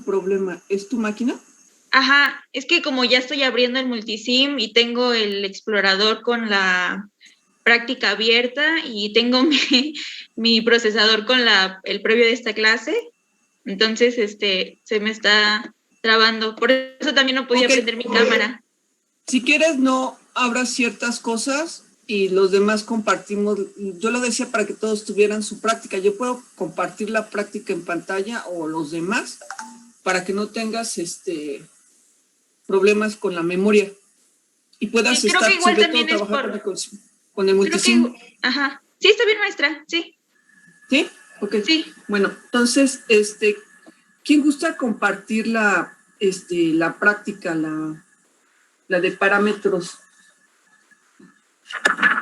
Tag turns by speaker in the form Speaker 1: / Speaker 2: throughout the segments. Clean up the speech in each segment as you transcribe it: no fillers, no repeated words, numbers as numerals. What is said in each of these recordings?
Speaker 1: problema? ¿Es tu máquina?
Speaker 2: Ajá, es que como ya estoy abriendo el multisim y tengo el explorador con la práctica abierta y tengo mi procesador con el previo de esta clase, entonces se me está trabando. Por eso también no podía prender mi cámara.
Speaker 1: Si quieres, no abras ciertas cosas y los demás compartimos. Yo lo decía para que todos tuvieran su práctica. Yo puedo compartir la práctica en pantalla o los demás para que no tengas problemas con la memoria y puedas
Speaker 2: Sí, creo
Speaker 1: estar,
Speaker 2: que igual
Speaker 1: sobre todo,
Speaker 2: también es
Speaker 1: trabajar
Speaker 2: por...
Speaker 1: con el multisim.
Speaker 2: Ajá. Sí, está bien, maestra, sí.
Speaker 1: ¿Sí? Ok.
Speaker 2: Sí.
Speaker 1: Bueno, entonces, ¿quién gusta compartir la práctica, la de parámetros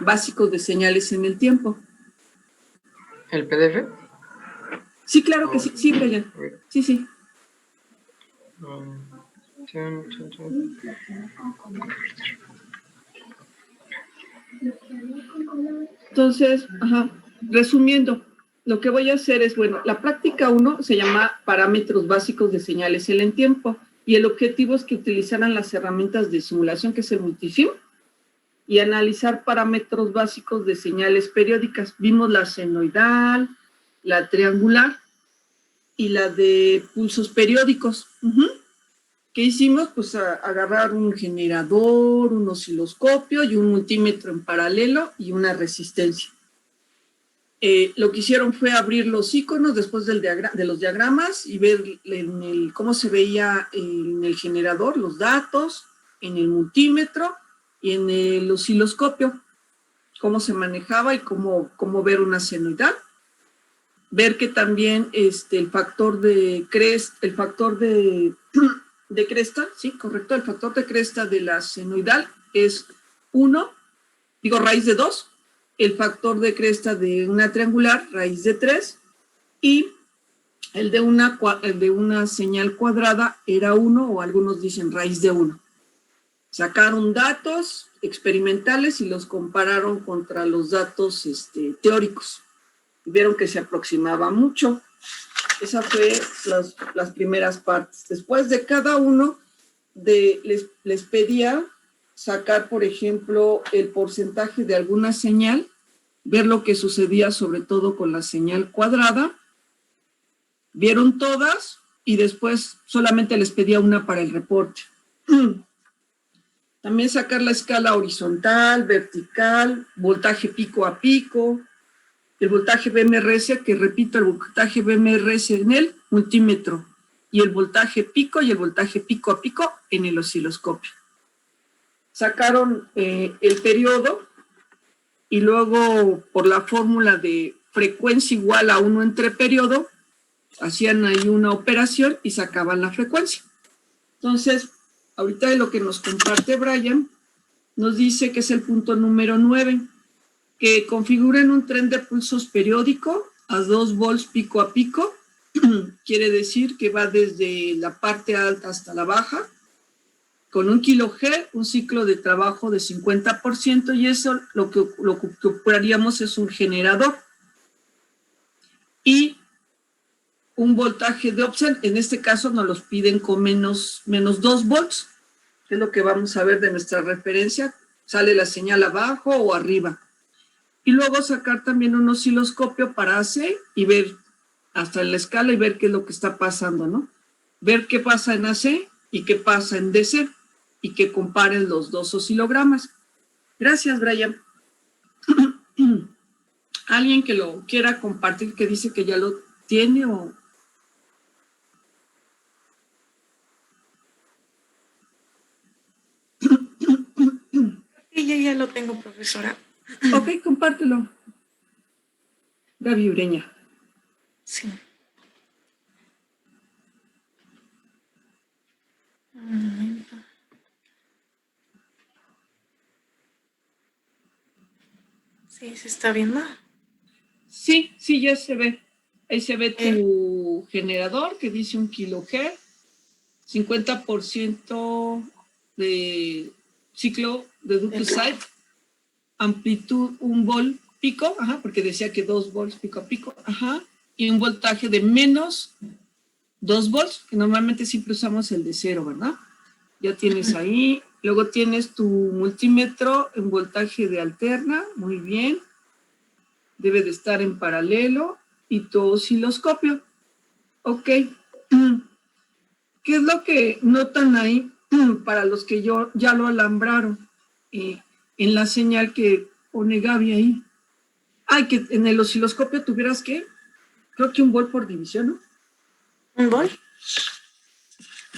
Speaker 1: básicos de señales en el tiempo?
Speaker 3: ¿El PDF?
Speaker 1: Sí, claro que sí, sí, Brian. Sí, sí. Entonces, resumiendo, lo que voy a hacer es, bueno, la práctica 1 se llama parámetros básicos de señales en el tiempo y el objetivo es que utilizaran las herramientas de simulación, que es el multisim, y analizar parámetros básicos de señales periódicas. Vimos la senoidal, la triangular y la de pulsos periódicos. ¿Qué hicimos? Pues agarrar un generador, un osciloscopio y un multímetro en paralelo y una resistencia. Lo que hicieron fue abrir los iconos después de los diagramas y ver cómo se veía en el generador los datos, en el multímetro y en el osciloscopio, cómo se manejaba y cómo ver una senoidal. Ver que también el factor de cresta, sí, correcto, el factor de cresta de la senoidal es 1, raíz de 2, el factor de cresta de una triangular, raíz de 3, y el de una señal cuadrada era 1, o algunos dicen raíz de 1. Sacaron datos experimentales y los compararon contra los datos teóricos. Vieron que se aproximaba mucho. Esa fue las primeras partes. Después de cada uno, les pedía sacar, por ejemplo, el porcentaje de alguna señal, ver lo que sucedía sobre todo con la señal cuadrada. Vieron todas y después solamente les pedía una para el reporte. También sacar la escala horizontal, vertical, voltaje pico a pico, el voltaje BMRS, que repito, el voltaje BMRS en el multímetro, y el voltaje pico y el voltaje pico a pico en el osciloscopio. Sacaron el periodo y luego por la fórmula de frecuencia igual a 1 entre periodo, hacían ahí una operación y sacaban la frecuencia. Entonces, ahorita de lo que nos comparte Brian, nos dice que es el punto número 9, que configuren un tren de pulsos periódico a 2 volts pico a pico, quiere decir que va desde la parte alta hasta la baja, con 1 kHz, un ciclo de trabajo de 50%, y eso lo que operaríamos es un generador. Y un voltaje de offset, en este caso nos los piden con menos 2 volts, que es lo que vamos a ver de nuestra referencia, sale la señal abajo o arriba. Y luego sacar también un osciloscopio para AC y ver hasta en la escala y ver qué es lo que está pasando, ¿no? Ver qué pasa en AC y qué pasa en DC y que comparen los dos oscilogramas. Gracias, Brian. ¿Alguien que lo quiera compartir, que dice que ya lo tiene o...?
Speaker 4: Sí, ya lo tengo, profesora.
Speaker 1: Ok, compártelo. Gaby Ureña.
Speaker 4: Sí. Un momento. Sí, ¿se está viendo?
Speaker 1: Sí, ya se ve. Ahí se ve tu generador que dice 1 kHz, 50% de ciclo de duple side, amplitud 1 volt pico, porque decía que 2 volts pico a pico, y un voltaje de menos 2 volts, que normalmente siempre usamos el de 0, ¿verdad? Ya tienes ahí. Luego tienes tu multímetro en voltaje de alterna, muy bien. Debe de estar en paralelo. Y tu osciloscopio. Ok. ¿Qué es lo que notan ahí para los que ya lo alambraron en la señal que pone Gaby ahí? Ay, que en el osciloscopio tuvieras que, creo que 1 volt por división, ¿no?
Speaker 4: ¿Un bol?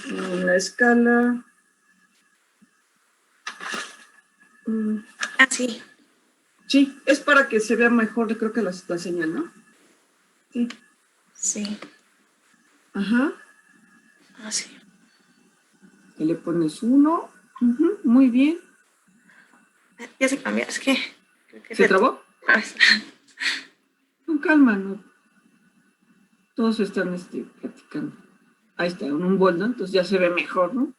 Speaker 1: En la escala.
Speaker 4: Ah, sí.
Speaker 1: Sí, es para que se vea mejor, creo que la señal, ¿no? Sí.
Speaker 4: Sí.
Speaker 1: Ajá.
Speaker 4: Ah, sí.
Speaker 1: Y le pones 1. Muy bien.
Speaker 4: Ya se cambió, es que creo que
Speaker 1: ¿Se trabó?
Speaker 4: Ah,
Speaker 1: Con calma, ¿no? Todos están platicando. Ahí está, en 1 volt, ¿no? Entonces ya se ve mejor, ¿no?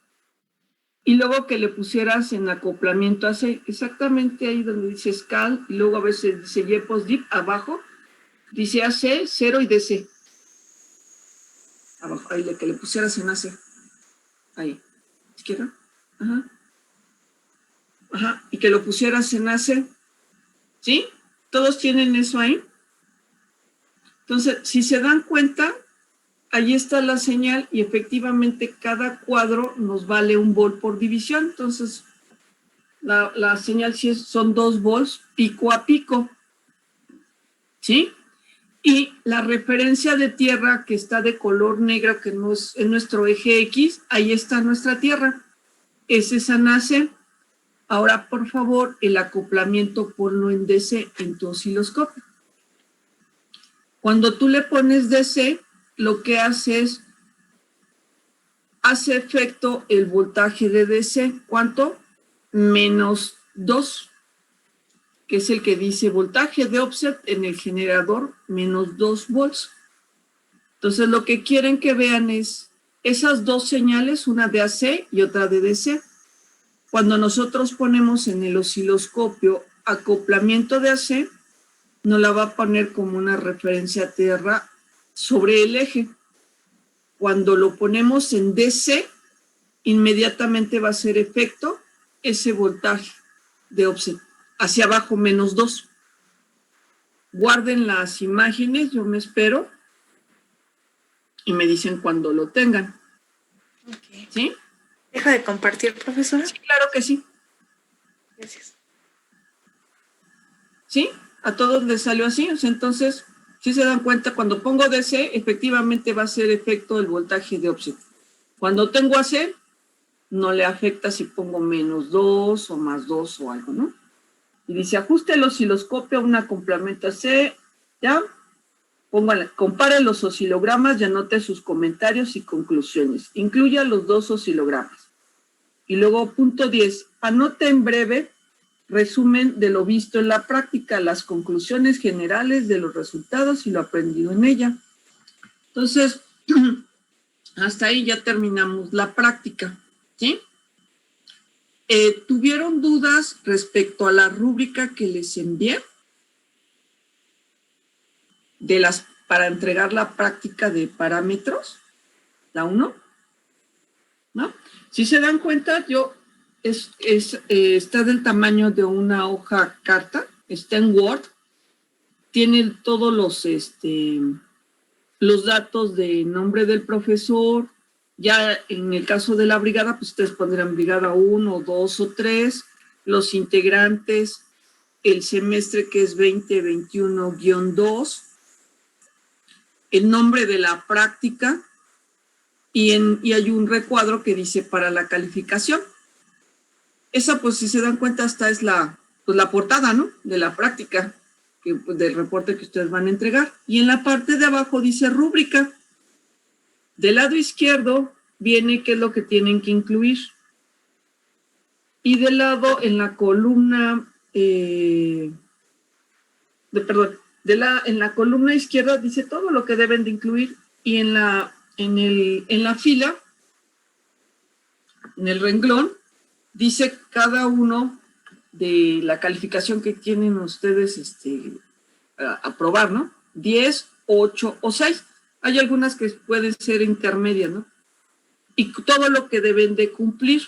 Speaker 1: Y luego que le pusieras en acoplamiento AC, exactamente ahí donde dice SCAL, y luego a veces dice YPOS-DIP, abajo, dice AC, 0 y DC. Abajo, ahí que le pusieras en AC. Ahí, izquierda. Ajá. Ajá, y que lo pusieras en AC. ¿Sí? ¿Todos tienen eso ahí? Entonces, si se dan cuenta, ahí está la señal y efectivamente cada cuadro nos vale 1 volt por división. Entonces, la señal sí son 2 volts pico a pico. ¿Sí? Y la referencia de tierra que está de color negro, que no es en nuestro eje X, ahí está nuestra tierra. Es esa nace. Ahora, por favor, el acoplamiento ponlo en DC en tu osciloscopio. Cuando tú le pones DC, lo que hace es, hace efecto el voltaje de DC. ¿Cuánto? -2, que es el que dice voltaje de offset en el generador, -2 volts. Entonces, lo que quieren que vean es esas 2 señales, una de AC y otra de DC. Cuando nosotros ponemos en el osciloscopio acoplamiento de AC, nos la va a poner como una referencia tierra sobre el eje. Cuando lo ponemos en DC, inmediatamente va a hacer efecto ese voltaje de offset hacia abajo, -2. Guarden las imágenes, yo me espero, y me dicen cuando lo tengan.
Speaker 4: ok.
Speaker 1: ¿Sí?
Speaker 4: ¿Deja de compartir, profesora?
Speaker 1: Sí, claro que sí.
Speaker 4: Gracias.
Speaker 1: ¿Sí? A todos les salió así. O sea, entonces, si se dan cuenta, cuando pongo DC, efectivamente va a hacer efecto el voltaje de offset. Cuando tengo AC, no le afecta si pongo -2 o +2 o algo, ¿no? Y dice, ajuste el osciloscopio a una complemento AC, ¿ya? Compare los oscilogramas y anote sus comentarios y conclusiones. Incluya los 2 oscilogramas. Y luego, punto 10, anote en breve resumen de lo visto en la práctica, las conclusiones generales de los resultados y lo aprendido en ella. Entonces, hasta ahí ya terminamos la práctica, ¿sí? ¿Tuvieron dudas respecto a la rúbrica que les envié? Para entregar la práctica de parámetros, la 1, ¿no? Si se dan cuenta, está del tamaño de una hoja carta, está en Word, tiene todos los datos de nombre del profesor. Ya en el caso de la brigada, pues ustedes pondrán brigada 1, 2 o 3, los integrantes, el semestre que es 2021-2, el nombre de la práctica, y hay un recuadro que dice para la calificación. Esa, pues si se dan cuenta, esta es la portada, ¿no? De la práctica, del reporte que ustedes van a entregar. Y en la parte de abajo dice rúbrica. Del lado izquierdo viene qué es lo que tienen que incluir. Y del lado, en la columna, en la columna izquierda dice todo lo que deben de incluir. Y en la fila, en el renglón, dice cada uno de la calificación que tienen ustedes a aprobar, ¿no? 10, 8 o 6. Hay algunas que pueden ser intermedias, ¿no? Y todo lo que deben de cumplir.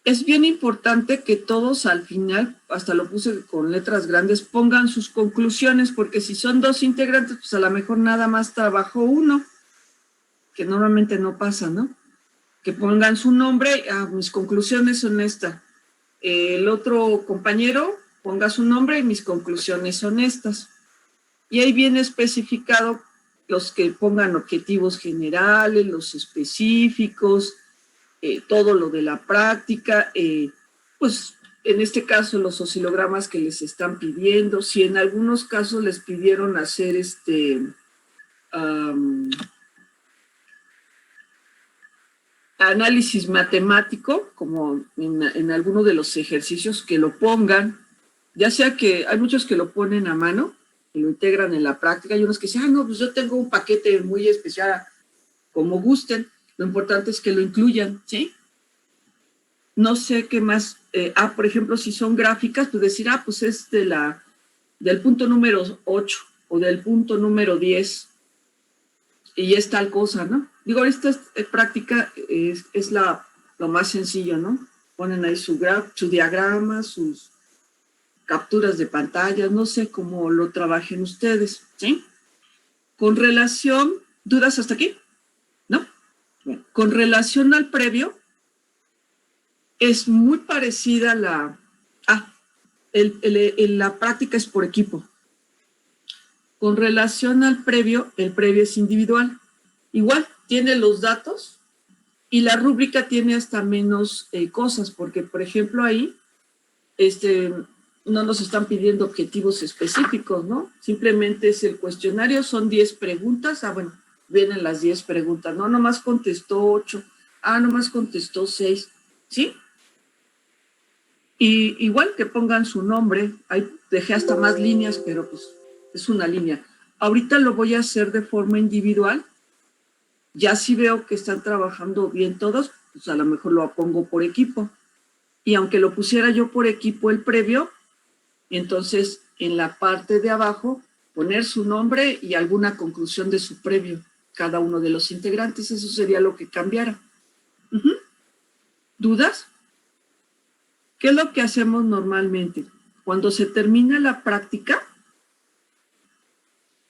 Speaker 1: Es bien importante que todos al final, hasta lo puse con letras grandes, pongan sus conclusiones, porque si son 2 integrantes, pues a lo mejor nada más trabajó uno, que normalmente no pasa, ¿no? Que pongan su nombre, mis conclusiones son estas. El otro compañero ponga su nombre y mis conclusiones son estas. Y ahí viene especificado los que pongan objetivos generales, los específicos, todo lo de la práctica, pues en este caso los oscilogramas que les están pidiendo, si en algunos casos les pidieron hacer análisis matemático, como en alguno de los ejercicios, que lo pongan, ya sea que hay muchos que lo ponen a mano y lo integran en la práctica, hay unos que dicen, no, pues yo tengo un paquete muy especial, como gusten. Lo importante es que lo incluyan, ¿sí? No sé qué más. Por ejemplo, si son gráficas, pues decir, pues es del punto número 8 o del punto número 10 y es tal cosa, ¿no? Digo, esta práctica es lo más sencillo, ¿no? Ponen ahí su diagrama, sus capturas de pantallas, no sé cómo lo trabajen ustedes, ¿sí? Con relación, ¿dudas hasta aquí? ¿No? Bueno, con relación al previo, es muy parecida la práctica es por equipo. Con relación al previo, el previo es individual. Igual, tiene los datos y la rúbrica tiene hasta menos cosas, porque, por ejemplo, ahí no nos están pidiendo objetivos específicos, ¿no? Simplemente es el cuestionario, son 10 preguntas. Bueno, vienen las 10 preguntas, ¿no? Nomás contestó 8, nomás contestó 6, ¿sí? Y igual que pongan su nombre, ahí dejé hasta más líneas, pero pues es una línea. Ahorita lo voy a hacer de forma individual, ya si veo que están trabajando bien todos, pues a lo mejor lo pongo por equipo. Y aunque lo pusiera yo por equipo el previo, entonces en la parte de abajo poner su nombre y alguna conclusión de su previo, cada uno de los integrantes, eso sería lo que cambiara. ¿Dudas? ¿Qué es lo que hacemos normalmente? Cuando se termina la práctica,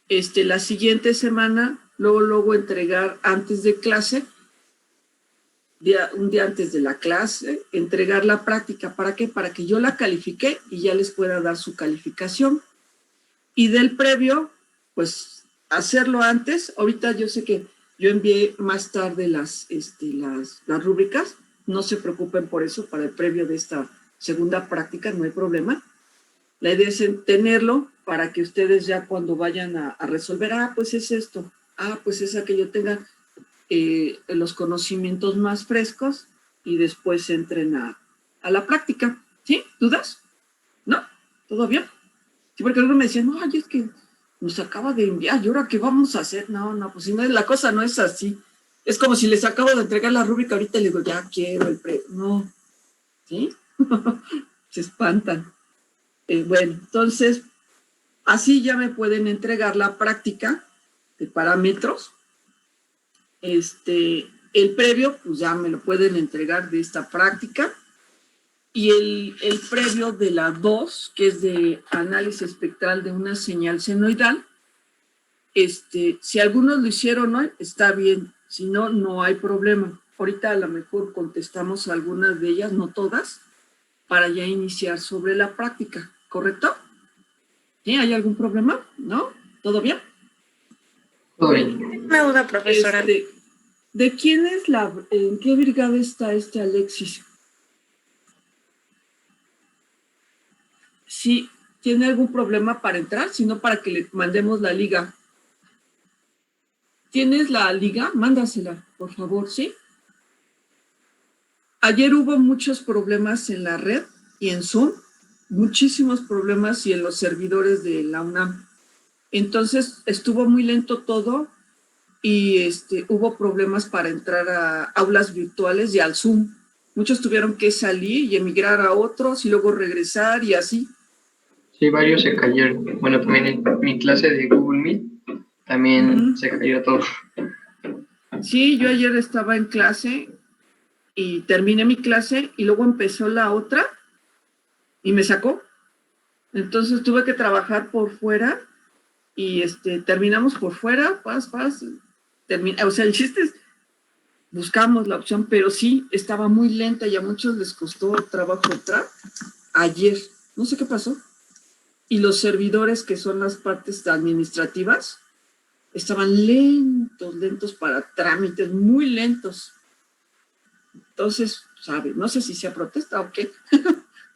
Speaker 1: la siguiente semana, luego entregar antes de clase, un día antes de la clase, entregar la práctica. ¿Para qué? Para que yo la califique y ya les pueda dar su calificación. Y del previo, pues hacerlo antes. Ahorita yo sé que yo envié más tarde las rúbricas, no se preocupen por eso, para el previo de esta segunda práctica no hay problema. La idea es tenerlo para que ustedes ya cuando vayan a resolver, pues es esto, pues es aquello, tengan los conocimientos más frescos y después entren a la práctica. ¿Sí? ¿Dudas? ¿No? ¿Todo bien? Sí, porque algunos me decían, no, es que nos acaba de enviar, ¿y ahora qué vamos a hacer? No, pues si no, la cosa no es así. Es como si les acabo de entregar la rúbrica ahorita y les digo, ya quiero el no. ¿Sí? Se espantan. Bueno, entonces, así ya me pueden entregar la práctica de parámetros. El previo, pues ya me lo pueden entregar de esta práctica. Y el previo de la 2, que es de análisis espectral de una señal senoidal, si algunos lo hicieron hoy, está bien. Si no, no hay problema. Ahorita a lo mejor contestamos algunas de ellas, no todas, para ya iniciar sobre la práctica, ¿correcto? ¿Sí? ¿Hay algún problema? ¿No? ¿Todo bien?
Speaker 3: Todo bien.
Speaker 4: Una duda, profesora.
Speaker 1: ¿De quién es en qué brigada está Alexis? Sí, ¿tiene algún problema para entrar? Si no, para que le mandemos la liga. ¿Tienes la liga? Mándasela, por favor, ¿sí? Ayer hubo muchos problemas en la red y en Zoom, muchísimos problemas y en los servidores de la UNAM. Entonces, estuvo muy lento todo y hubo problemas para entrar a aulas virtuales y al Zoom. Muchos tuvieron que salir y emigrar a otros y luego regresar y así.
Speaker 3: Sí, varios se cayeron. Bueno, también en mi clase de Google Meet También se cayó todo.
Speaker 1: Sí, yo ayer estaba en clase y terminé mi clase y luego empezó la otra y me sacó. Entonces tuve que trabajar por fuera y terminamos por fuera, o sea, el chiste es, buscamos la opción, pero sí, estaba muy lenta y a muchos les costó trabajo entrar ayer. No sé qué pasó. Y los servidores, que son las partes administrativas, estaban lentos para trámites, muy lentos. Entonces, sabe, no sé si sea protesta o qué,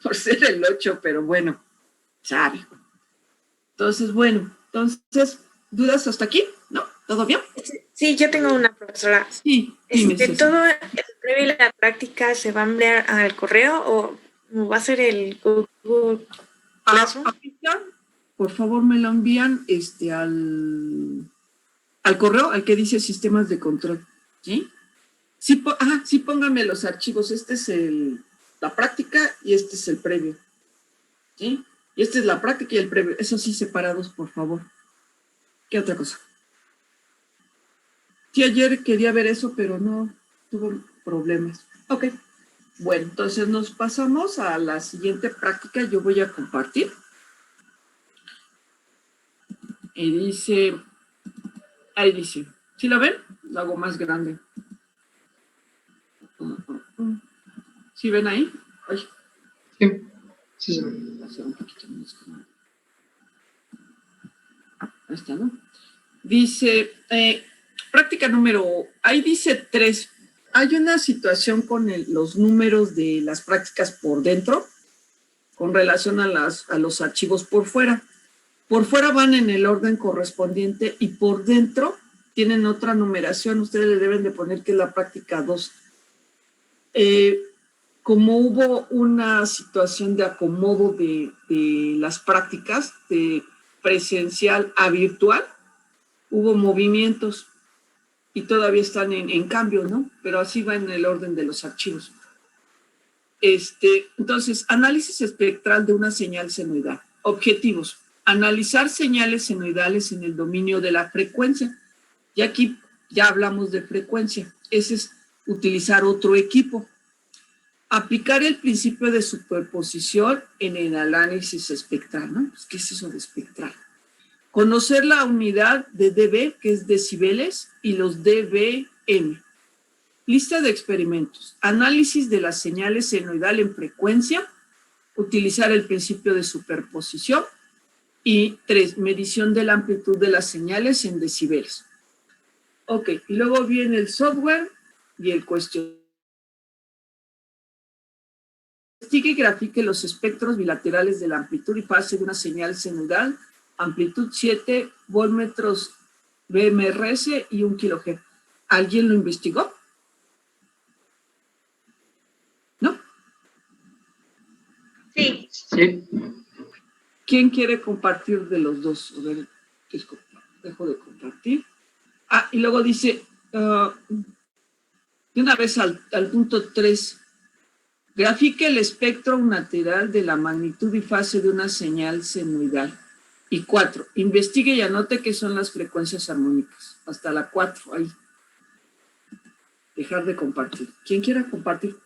Speaker 1: por ser el 8, pero bueno, sabe. Entonces, ¿dudas hasta aquí? ¿No? ¿Todo bien?
Speaker 4: Sí, yo tengo una profesora.
Speaker 1: Sí, dime, Ceci.
Speaker 4: ¿Todo el previo y la práctica se va a enviar al correo o va a ser el Google Classroom?
Speaker 1: Ahorita, por favor, me lo envían al correo, al que dice sistemas de control, ¿sí? Sí, sí, pónganme los archivos. Este es la práctica y este es el previo, ¿sí? Y esta es la práctica y el previo. Eso sí, separados, por favor. ¿Qué otra cosa? Sí, ayer quería ver eso, pero no, tuve problemas. Ok. Bueno, entonces nos pasamos a la siguiente práctica. Yo voy a compartir. Y dice, ahí dice, ¿sí lo ven? Lo hago más grande. ¿Sí ven ahí? Ay.
Speaker 3: Sí. Sí.
Speaker 1: Hacer un poquito más grande. Ahí está, ¿no? Dice, práctica ahí dice 3. Hay una situación con los números de las prácticas por dentro, con relación a los archivos por fuera. Por fuera van en el orden correspondiente y por dentro tienen otra numeración. Ustedes le deben de poner que es la práctica 2. Como hubo una situación de acomodo de las prácticas de presencial a virtual, hubo movimientos y todavía están en cambio, ¿no? Pero así va en el orden de los archivos. Entonces, análisis espectral de una señal senoidal. Objetivos: analizar señales senoidales en el dominio de la frecuencia. Y aquí ya hablamos de frecuencia. Ese es utilizar otro equipo. Aplicar el principio de superposición en el análisis espectral, ¿no? Pues, ¿qué es eso de espectral? Conocer la unidad de dB, que es decibeles, y los dBm. Lista de experimentos. Análisis de las señales senoidal en frecuencia. Utilizar el principio de superposición. Y 3, medición de la amplitud de las señales en decibeles. Ok, y luego viene el software y el cuestionario. Investigue y grafique los espectros bilaterales de la amplitud y fase de una señal senoidal, amplitud 7 voltmetros BMRS y 1 kHz. ¿Alguien lo investigó? ¿No?
Speaker 2: Sí.
Speaker 3: Sí.
Speaker 1: ¿Quién quiere compartir de los dos? A ver, dejo de compartir. Y luego dice, de una vez al punto 3, grafique el espectro unilateral de la magnitud y fase de una señal senoidal. Y 4, investigue y anote qué son las frecuencias armónicas. Hasta la 4, ahí. Dejar de compartir. ¿Quién quiera compartir?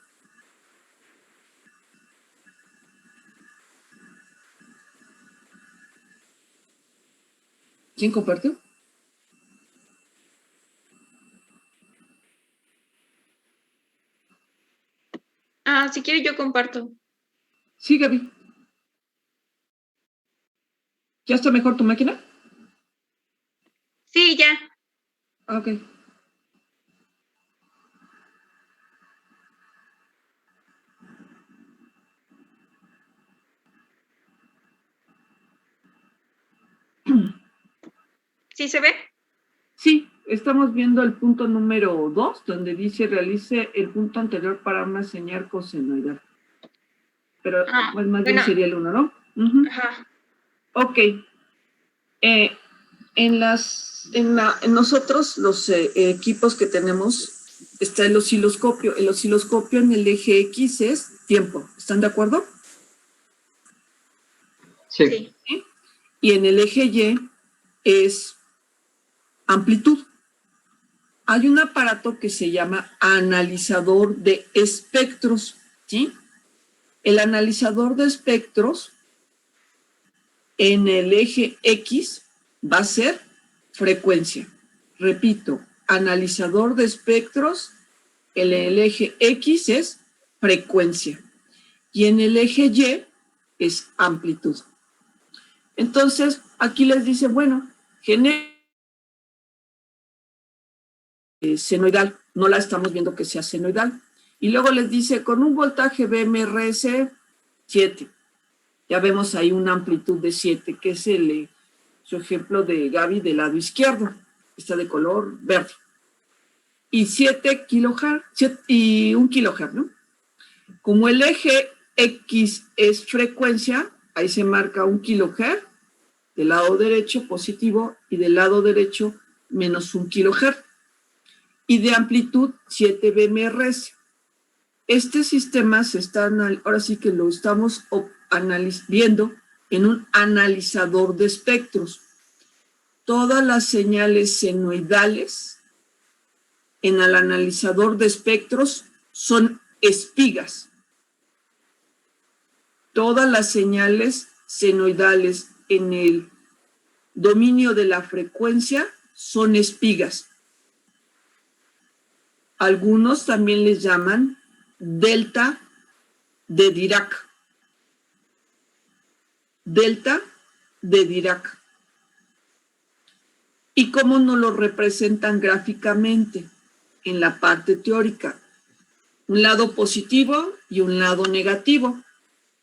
Speaker 1: ¿Quién compartió?
Speaker 2: Si quiere yo comparto.
Speaker 1: Sí, Gaby. ¿Ya está mejor tu máquina?
Speaker 2: Sí, ya.
Speaker 1: Ok.
Speaker 2: ¿Sí se ve?
Speaker 1: Sí, estamos viendo el punto número 2, donde dice realice el punto anterior para una señal cosenoidal. Pero pues más bien sería el 1, ¿no?
Speaker 2: Ajá.
Speaker 1: Ok. En nosotros, los equipos que tenemos, está el osciloscopio. El osciloscopio en el eje X es tiempo. ¿Están de acuerdo?
Speaker 3: Sí.
Speaker 1: ¿Sí? Y en el eje Y es amplitud. Hay un aparato que se llama analizador de espectros, ¿sí? El analizador de espectros en el eje X va a ser frecuencia. Repito, analizador de espectros en el eje X es frecuencia y en el eje Y es amplitud. Entonces, aquí les dice, bueno, senoidal, no la estamos viendo que sea senoidal. Y luego les dice, con un voltaje BMRS 7. Ya vemos ahí una amplitud de 7, que es su ejemplo de Gaby del lado izquierdo. Está de color verde. Y 7 kilohertz, y 1 kilohertz, ¿no? Como el eje X es frecuencia, ahí se marca 1 kilohertz, del lado derecho positivo y del lado derecho menos 1 kilohertz. Y de amplitud 7 BMRS. Este sistema se está, ahora sí que lo estamos viendo en un analizador de espectros. Todas las señales senoidales en el analizador de espectros son espigas. Todas las señales senoidales en el dominio de la frecuencia son espigas. Algunos también les llaman delta de Dirac. Delta de Dirac. ¿Y cómo nos lo representan gráficamente? En la parte teórica. Un lado positivo y un lado negativo.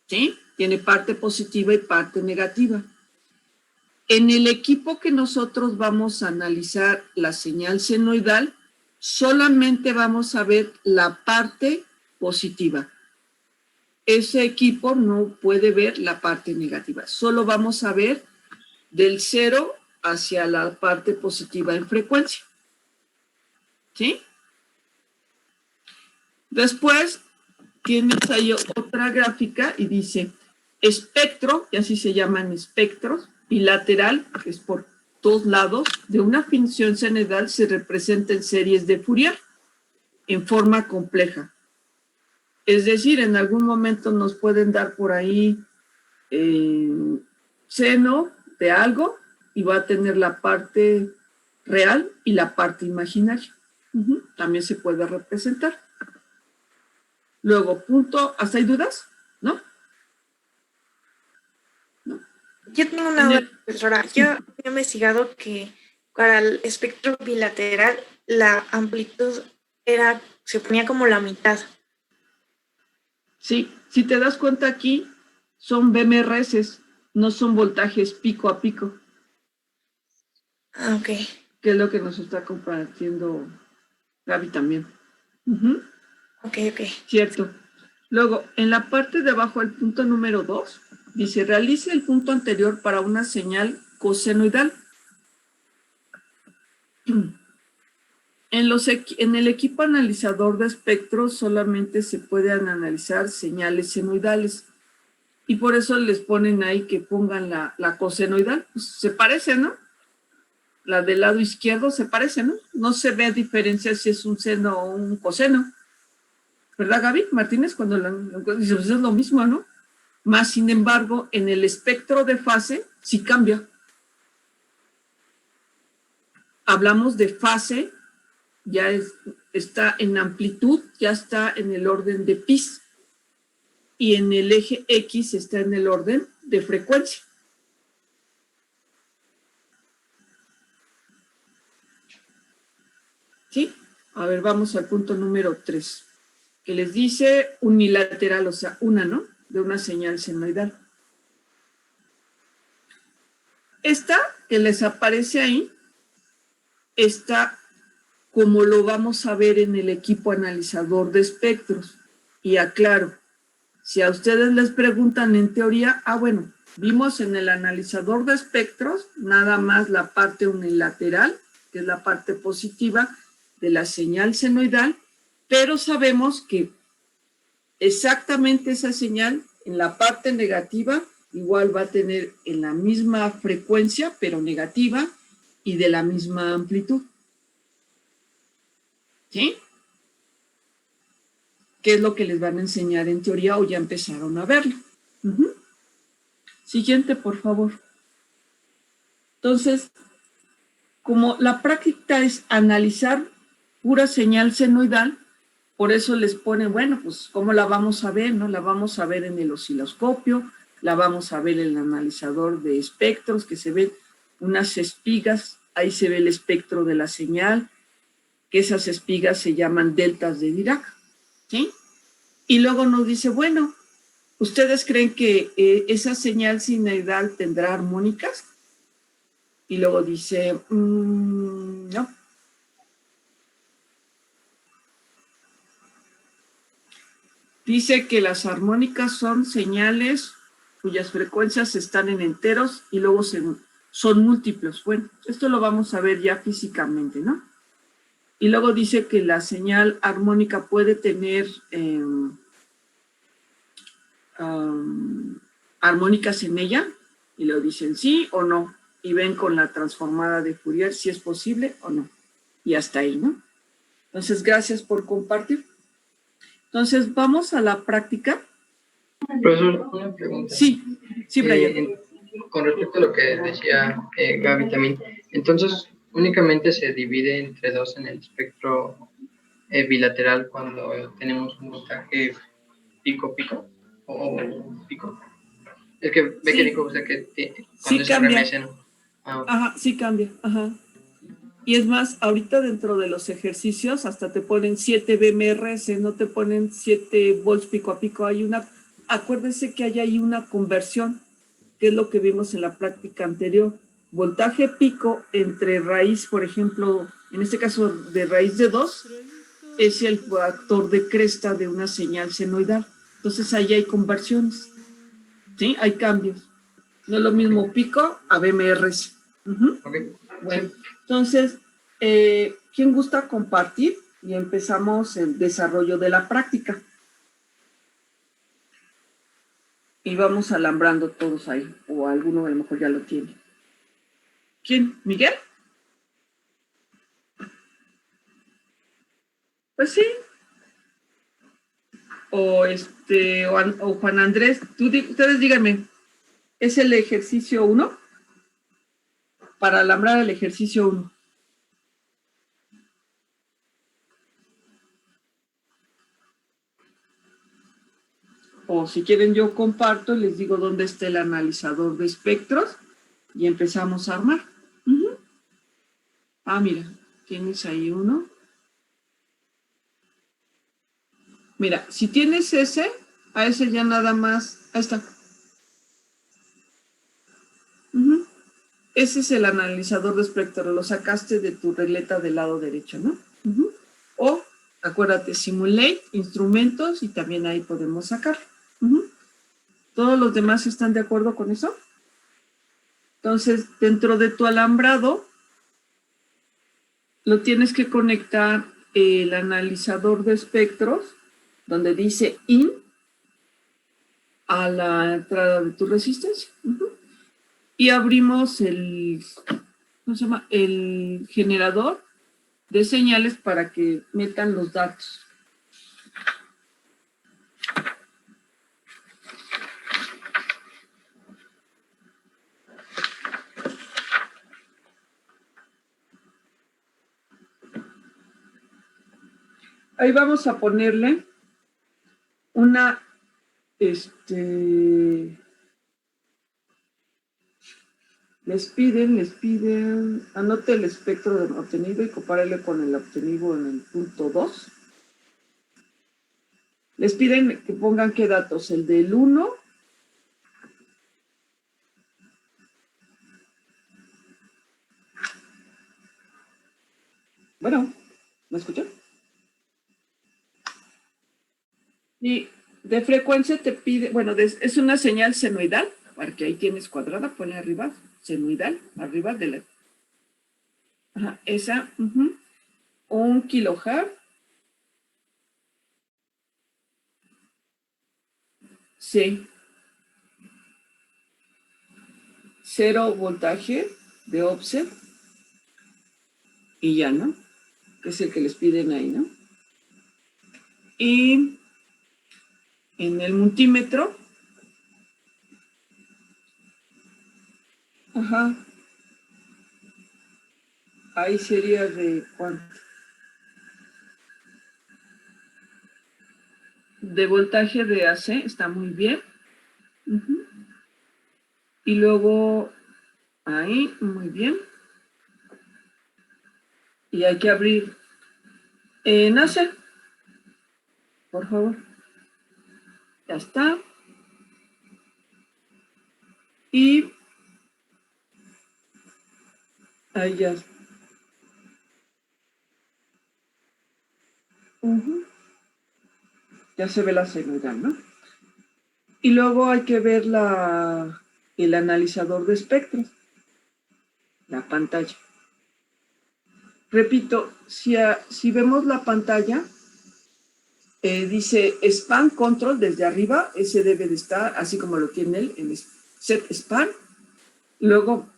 Speaker 1: ¿Sí? Tiene parte positiva y parte negativa. En el equipo que nosotros vamos a analizar la señal senoidal, solamente vamos a ver la parte positiva. Ese equipo no puede ver la parte negativa. Solo vamos a ver del 0 hacia la parte positiva en frecuencia. ¿Sí? Después tienes ahí otra gráfica y dice espectro, y así se llaman espectros, bilateral, que es por dos lados, de una función senoidal se representa en series de Fourier en forma compleja. Es decir, en algún momento nos pueden dar por ahí seno de algo y va a tener la parte real y la parte imaginaria. También se puede representar. Luego, punto, ¿hasta hay dudas? ¿No? ¿No?
Speaker 4: Yo tengo una duda, profesora. Yo he investigado que para el espectro bilateral la amplitud se ponía como la mitad.
Speaker 1: Sí, si te das cuenta aquí, son BMRS, no son voltajes pico a pico.
Speaker 4: Ah, ok.
Speaker 1: Que es lo que nos está compartiendo Gaby también.
Speaker 4: Ok.
Speaker 1: Cierto. Luego, en la parte de abajo, el punto número 2, dice, realice el punto anterior para una señal cosenoidal. En el equipo analizador de espectros solamente se pueden analizar señales senoidales. Y por eso les ponen ahí que pongan la cosenoidal. Pues se parece, ¿no? La del lado izquierdo se parece, ¿no? No se ve diferencia si es un seno o un coseno. ¿Verdad, Gaby Martínez? Cuando dice, pues es lo mismo, ¿no? Más, sin embargo, en el espectro de fase sí cambia. Hablamos de fase, ya está en amplitud, ya está en el orden de pi. Y en el eje X está en el orden de frecuencia. ¿Sí? A ver, vamos al punto número 3, que les dice unilateral, o sea, una, ¿no? De una señal senoidal. Esta que les aparece ahí, está como lo vamos a ver en el equipo analizador de espectros. Y aclaro, si a ustedes les preguntan en teoría, bueno, vimos en el analizador de espectros nada más la parte unilateral, que es la parte positiva de la señal senoidal, pero sabemos que exactamente esa señal en la parte negativa igual va a tener en la misma frecuencia, pero negativa, y de la misma amplitud. ¿Sí? ¿Qué es lo que les van a enseñar en teoría o ya empezaron a verlo? Siguiente, por favor. Entonces, como la práctica es analizar pura señal senoidal, por eso les pone, bueno, pues, ¿cómo la vamos a ver? ¿No? La vamos a ver en el osciloscopio, la vamos a ver en el analizador de espectros, que se ven unas espigas, ahí se ve el espectro de la señal, que esas espigas se llaman deltas de Dirac, ¿sí? Y luego nos dice, bueno, ¿ustedes creen que esa señal senoidal tendrá armónicas? Y luego dice, no. Dice que las armónicas son señales cuyas frecuencias están en enteros y luego son múltiplos. Bueno, esto lo vamos a ver ya físicamente, ¿no? Y luego dice que la señal armónica puede tener armónicas en ella, y lo dicen sí o no, y ven con la transformada de Fourier si es posible o no. Y hasta ahí, ¿no? Entonces, gracias por compartir. Entonces, vamos a la práctica.
Speaker 3: Profesor, una pregunta.
Speaker 1: Sí, Brian.
Speaker 3: Con respecto a lo que decía Gaby también, entonces únicamente se divide entre dos en el espectro bilateral cuando tenemos un voltaje pico-pico o pico. Es que ve que dijo usted que cuando
Speaker 1: Sí
Speaker 3: es
Speaker 1: cambia.
Speaker 3: RMS, ¿no?
Speaker 1: Ajá, sí cambia. Ajá. Y es más, ahorita dentro de los ejercicios hasta te ponen 7 BMRs, no te ponen 7 volts pico a pico. Acuérdense que hay ahí una conversión, que es lo que vimos en la práctica anterior. Voltaje pico entre raíz, por ejemplo, en este caso de raíz de 2, es el factor de cresta de una señal senoidal. Entonces ahí hay conversiones, ¿sí? Hay cambios. No es lo mismo pico a BMRs.
Speaker 3: Okay.
Speaker 1: Bueno, entonces, ¿quién gusta compartir? Y empezamos el desarrollo de la práctica. Y vamos alambrando todos ahí, o alguno a lo mejor ya lo tiene. ¿Quién? ¿Miguel? Pues sí. O Juan Andrés, ustedes díganme, ¿es el ejercicio 1? Para alambrar el ejercicio 1. O si quieren yo comparto y les digo dónde está el analizador de espectros y empezamos a armar. Mira, tienes ahí uno. Mira, si tienes ese, a ese ya nada más, ahí está. Ese es el analizador de espectro, lo sacaste de tu regleta del lado derecho, ¿no? O, acuérdate, simulate, instrumentos, y también ahí podemos sacar. ¿Todos los demás están de acuerdo con eso? Entonces, dentro de tu alambrado, lo tienes que conectar el analizador de espectros, donde dice IN, a la entrada de tu resistencia. Y abrimos ¿cómo se llama? El generador de señales para que metan los datos. Ahí vamos a ponerle una, les piden, anote el espectro del obtenido y compárele con el obtenido en el punto 2. Les piden que pongan qué datos, el del 1, bueno, ¿me escuchan? Y de frecuencia te pide, bueno, es una señal senoidal, porque ahí tienes cuadrada, ponle arriba, senoidal, arriba de la... Ajá, esa, 1 kilohertz, sí, 0 voltaje de offset, y ya, ¿no? Que es el que les piden ahí, ¿no? Y en el multímetro, ajá, ahí sería de cuánto. De voltaje de AC, está muy bien. Uh-huh. Y luego, ahí, muy bien. Y hay que abrir en AC, por favor. Ya está. Y ahí ya. Uh-huh. Ya se ve la señal, ¿no? Y luego hay que ver el analizador de espectros, la pantalla. Repito, si vemos la pantalla, dice Span Control desde arriba, ese debe de estar, así como lo tiene él, en Set Span. Luego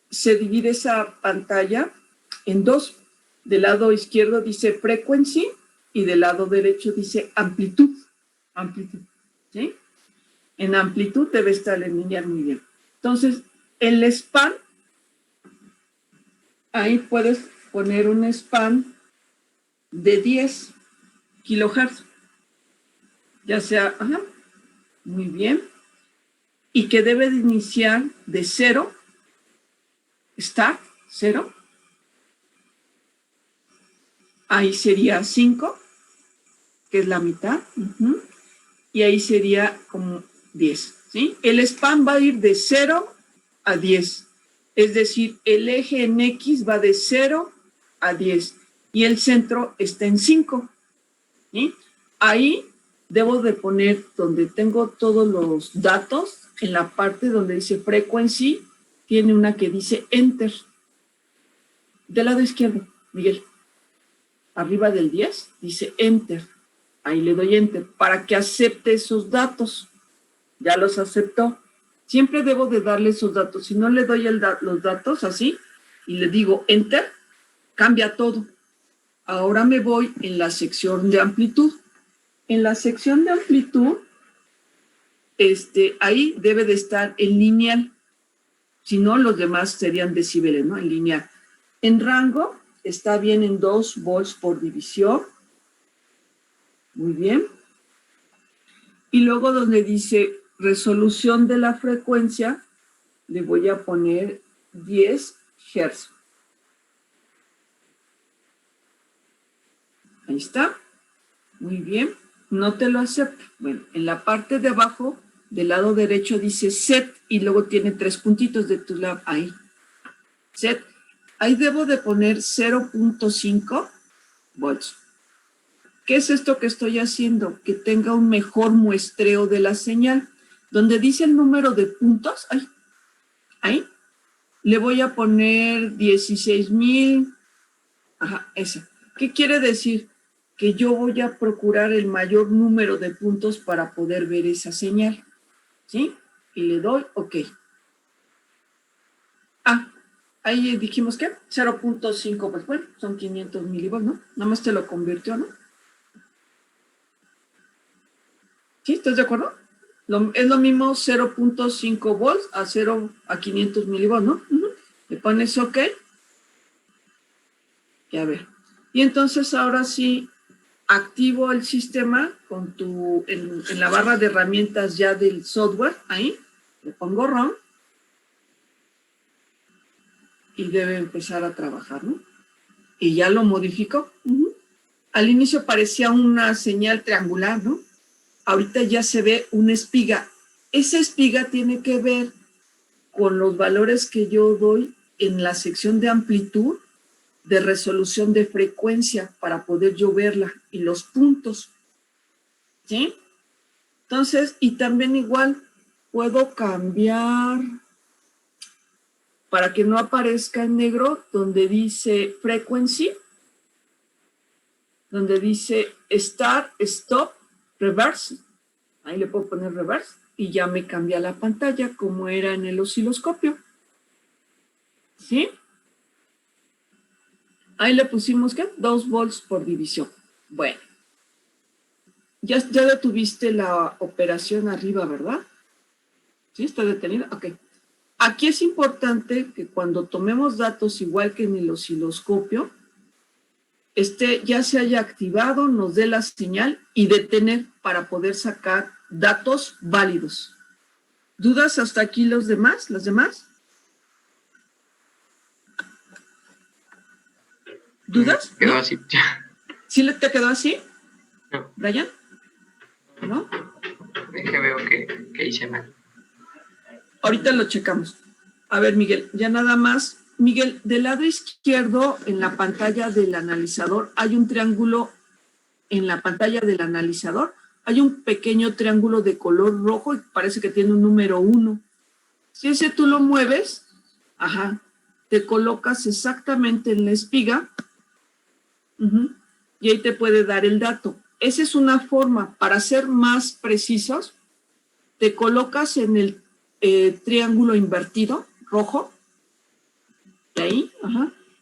Speaker 1: se divide esa pantalla en dos. Del lado izquierdo dice Frequency y del lado derecho dice Amplitud. Amplitud, ¿sí? En amplitud debe estar lineal muy bien. Entonces, el span, ahí puedes poner un span de 10 kilohertz, ya sea, ajá, muy bien, y que debe de iniciar de 0, start, 0, ahí sería 5, que es la mitad, uh-huh, y ahí sería como 10, ¿sí? El span va a ir de 0 a 10, es decir, el eje en X va de 0 a 10 y el centro está en 5, ¿sí? Ahí debo de poner donde tengo todos los datos, en la parte donde dice frequency, tiene una que dice enter. Del lado izquierdo, Miguel, arriba del 10, dice enter. Ahí le doy enter para que acepte esos datos. Ya los aceptó. Siempre debo de darle esos datos. Si no le doy los datos así y le digo enter, cambia todo. Ahora me voy en la sección de amplitud. En la sección de amplitud, ahí debe de estar en lineal. Si no, los demás serían decibeles, ¿no? En lineal. En rango, está bien en 2 volts por división. Muy bien. Y luego donde dice resolución de la frecuencia, le voy a poner 10 Hz. Ahí está. Muy bien. No te lo acepto. Bueno, en la parte de abajo, del lado derecho dice set y luego tiene 3 puntitos de tu lado. Ahí. Set. Ahí debo de poner 0.5 volts. ¿Qué es esto que estoy haciendo? Que tenga un mejor muestreo de la señal. Donde dice el número de puntos, ahí, le voy a poner 16,000. Ajá, esa. ¿Qué quiere decir? Que yo voy a procurar el mayor número de puntos para poder ver esa señal. ¿Sí? Y le doy OK. Ahí dijimos que 0.5, pues bueno, son 500 milivolts, ¿no? Nada más te lo convirtió, ¿no? ¿Sí? ¿Estás de acuerdo? Es lo mismo 0.5 volts a 500 milivolts, ¿no? Uh-huh. Le pones OK. Y a ver. Y entonces ahora sí activo el sistema con en la barra de herramientas ya del software, ahí, le pongo ROM y debe empezar a trabajar, ¿no? Y ya lo modifico. Uh-huh. Al inicio parecía una señal triangular, ¿no? Ahorita ya se ve una espiga. Esa espiga tiene que ver con los valores que yo doy en la sección de amplitud, de resolución de frecuencia para poder yo verla y los puntos. ¿Sí? Entonces, y también igual puedo cambiar para que no aparezca en negro donde dice frequency, donde dice start, stop, reverse. Ahí le puedo poner reverse y ya me cambia la pantalla como era en el osciloscopio. ¿Sí? Ahí le pusimos, ¿qué? 2 volts por división. Bueno. Ya detuviste la operación arriba, ¿verdad? ¿Sí? ¿Está detenida? Ok. Aquí es importante que cuando tomemos datos igual que en el osciloscopio, ya se haya activado, nos dé la señal y detener para poder sacar datos válidos. ¿Dudas hasta aquí los demás? ¿Las demás? ¿Dudas?
Speaker 3: Quedó
Speaker 1: ¿No?
Speaker 3: así.
Speaker 1: ¿Sí te quedó así?
Speaker 3: No,
Speaker 1: ¿Brian? ¿No?
Speaker 3: es que veo que hice mal.
Speaker 1: Ahorita lo checamos. A ver, Miguel, ya nada más. Miguel, del lado izquierdo en la pantalla del analizador hay un triángulo, en la pantalla del analizador hay un pequeño triángulo de color rojo y parece que tiene un número 1. Si ese tú lo mueves, te colocas exactamente en la espiga, y ahí te puede dar el dato. Esa es una forma. Para ser más precisos, te colocas en el triángulo invertido, rojo, de ahí,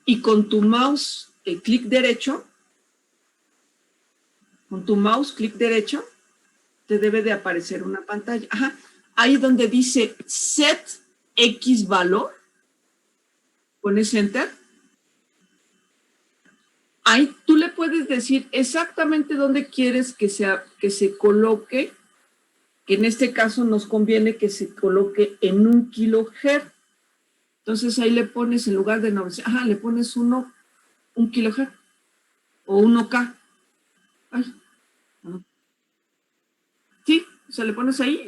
Speaker 1: y con tu mouse, clic derecho, te debe de aparecer una pantalla. Ahí donde dice set X valor, pones enter. Ahí tú le puedes decir exactamente dónde quieres que se coloque, que en este caso nos conviene que se coloque en 1 kilohertz. Entonces ahí le pones en lugar de 900, le pones 1 kilohertz o 1K. Sí, o sea, le pones ahí,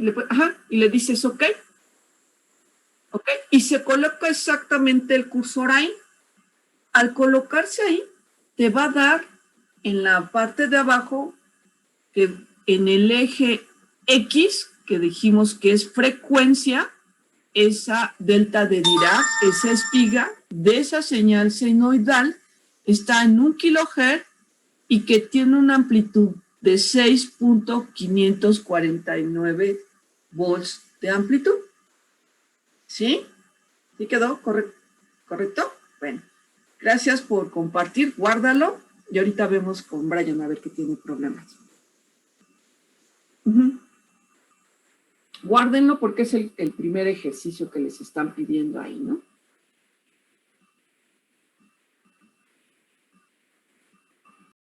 Speaker 1: y le dices OK. OK, y se coloca exactamente el cursor ahí. Al colocarse ahí, te va a dar en la parte de abajo, que en el eje X, que dijimos que es frecuencia, esa delta de Dirac, esa espiga de esa señal senoidal está en 1 kilohertz y que tiene una amplitud de 6.549 volts de amplitud. ¿Sí? ¿Sí quedó correcto? Bueno, gracias por compartir, guárdalo y ahorita vemos con Brian a ver qué tiene problemas. Guárdenlo porque es el primer ejercicio que les están pidiendo ahí, ¿no?